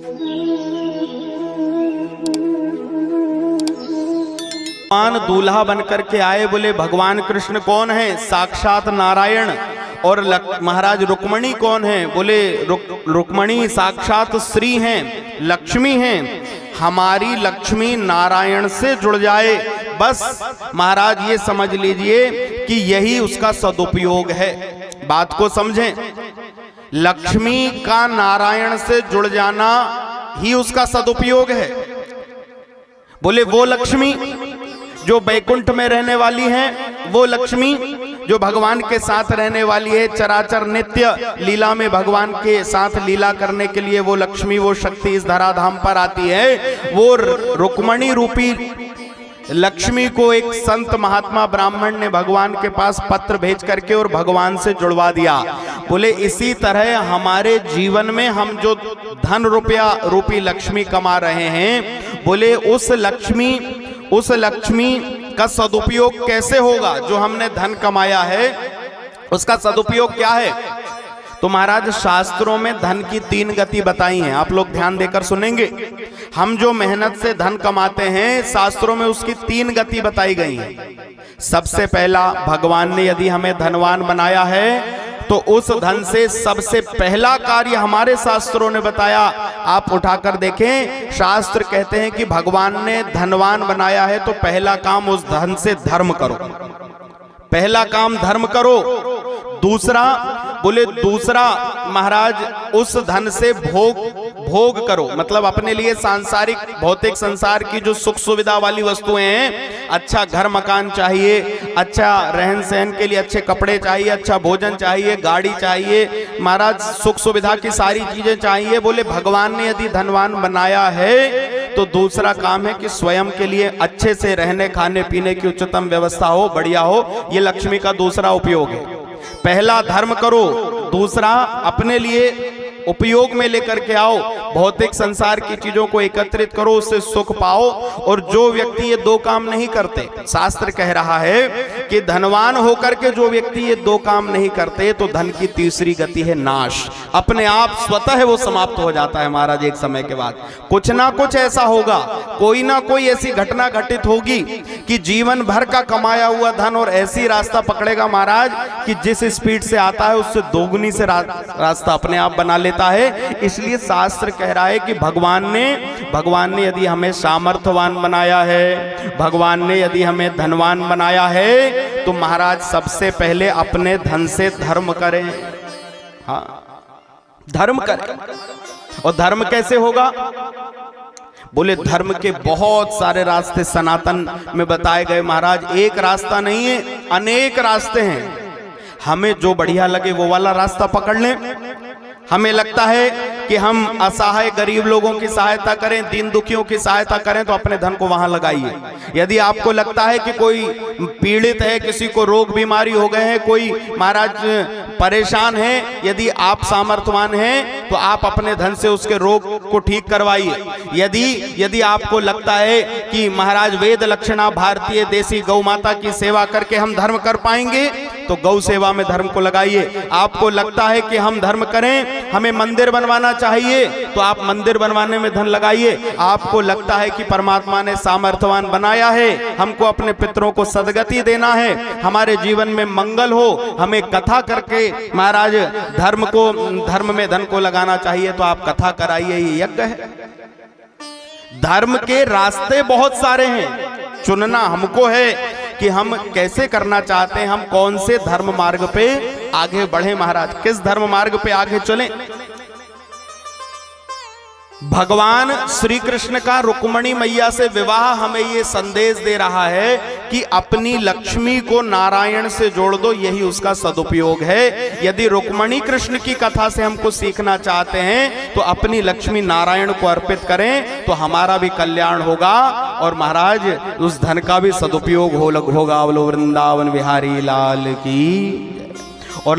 भगवान दूल्हा बनकर के आए, बोले भगवान कृष्ण कौन है? साक्षात नारायण। और महाराज रुक्मणी कौन है? बोले रुक्मणी साक्षात श्री हैं, लक्ष्मी हैं। हमारी लक्ष्मी नारायण से जुड़ जाए, बस महाराज ये समझ लीजिए कि यही उसका सदुपयोग है। बात को समझें, लक्ष्मी का नारायण से जुड़ जाना ही उसका सदुपयोग है। बोले वो लक्ष्मी जो बैकुंठ में रहने वाली है, वो लक्ष्मी जो भगवान के साथ रहने वाली है, चराचर नित्य लीला में भगवान के साथ लीला करने के लिए वो लक्ष्मी, वो शक्ति इस धराधाम पर आती है। वो रुक्मणी रूपी लक्ष्मी को एक संत महात्मा ब्राह्मण ने भगवान के पास पत्र भेज करके और भगवान से जुड़वा दिया। बोले इसी तरह हमारे जीवन में हम जो धन रुपया रूपी लक्ष्मी कमा रहे हैं, बोले उस लक्ष्मी का सदुपयोग कैसे होगा? जो हमने धन कमाया है उसका सदुपयोग क्या है? तो महाराज शास्त्रों में धन की 3 गति बताई हैं, आप लोग ध्यान देकर सुनेंगे। हम जो मेहनत से धन कमाते हैं, शास्त्रों में उसकी 3 गति बताई गई है। सबसे पहला, भगवान ने यदि हमें धनवान बनाया है तो उस धन से सबसे पहला कार्य हमारे शास्त्रों ने बताया, आप उठाकर देखें, शास्त्र कहते हैं कि भगवान ने धनवान बनाया है तो पहला काम उस धन से धर्म करो, पहला काम धर्म करो। दूसरा, बोले दूसरा महाराज उस धन से भोग करो, मतलब अपने लिए सांसारिक भौतिक संसार की जो सुख सुविधा वाली वस्तुएं हैं, अच्छा घर मकान चाहिए, अच्छा रहन सहन के लिए अच्छे कपड़े चाहिए, अच्छा भोजन चाहिए, गाड़ी चाहिए, महाराज सुख सुविधा की सारी चीजें चाहिए। बोले भगवान ने यदि धनवान बनाया है तो दूसरा काम है कि स्वयं के लिए अच्छे से रहने खाने पीने की उच्चतम व्यवस्था हो, बढ़िया हो। ये लक्ष्मी का दूसरा उपयोग है। पहला धर्म करो, दूसरा अपने लिए उपयोग में लेकर के आओ, भौतिक संसार की चीजों को एकत्रित करो, उससे सुख पाओ। और जो व्यक्ति ये 2 काम नहीं करते, शास्त्र कह रहा है कि धनवान होकर के जो व्यक्ति ये 2 काम नहीं करते, तो धन की तीसरी गति है नाश। अपने आप स्वतः वो समाप्त हो जाता है महाराज। एक समय के बाद कुछ ना कुछ ऐसा होगा, कोई ना कोई ऐसी घटना घटित होगी कि जीवन भर का कमाया हुआ धन और ऐसी रास्ता पकड़ेगा महाराज कि जिस स्पीड से आता है उससे दोगुनी से रास्ता अपने आप बना लेता है। इसलिए शास्त्र कह रहा है कि भगवान ने यदि हमें सामर्थ्यवान बनाया है, भगवान ने यदि हमें धनवान बनाया है, तो महाराज सबसे पहले अपने धन से धर्म करें। हाँ, धर्म करें। और धर्म कैसे होगा? बोले धर्म के बहुत सारे रास्ते सनातन में बताए गए महाराज। एक रास्ता नहीं है, अनेक रास्ते हैं। हमें जो बढ़िया लगे वो वाला रास्ता पकड़ लें। हमें लगता है कि हम असहाय गरीब लोगों की सहायता करें, दीन दुखियों की सहायता करें, तो अपने धन को वहां लगाइए। यदि आपको लगता है कि कोई पीड़ित है, किसी को रोग बीमारी हो गए हैं, कोई महाराज परेशान है, यदि आप सामर्थ्यवान हैं तो आप अपने धन से उसके रोग को ठीक करवाइए। यदि आपको लगता है कि महाराज वेद लक्षणा भारतीय देसी गौ माता की सेवा करके हम धर्म कर पाएंगे, तो गौ सेवा में धर्म को लगाइए। आपको लगता है कि हम धर्म करें, हमें मंदिर बनवाना चाहिए, तो आप मंदिर बनवाने में धन लगाइए। आपको लगता है कि परमात्मा ने सामर्थ्यवान बनाया है, हमको अपने पितरों को सदगति देना है, हमारे जीवन में मंगल हो, हमें कथा करके महाराज धर्म में धन को लगाना चाहिए, तो आप कथा कराइए। ये यज्ञ है। धर्म के रास्ते बहुत सारे हैं, चुनना हमको है कि हम कैसे करना चाहते हैं, हम कौन से धर्म मार्ग पे आगे बढ़े महाराज, किस धर्म मार्ग पे आगे चलें। भगवान श्री कृष्ण का रुक्मणी मैया से विवाह हमें ये संदेश दे रहा है कि अपनी लक्ष्मी को नारायण से जोड़ दो, यही उसका सदुपयोग है। यदि रुक्मणी कृष्ण की कथा से हमको सीखना चाहते हैं तो अपनी लक्ष्मी नारायण को अर्पित करें, तो हमारा भी कल्याण होगा और महाराज उस धन का भी सदुपयोग होगा। बोलो वृंदावन बिहारी लाल की।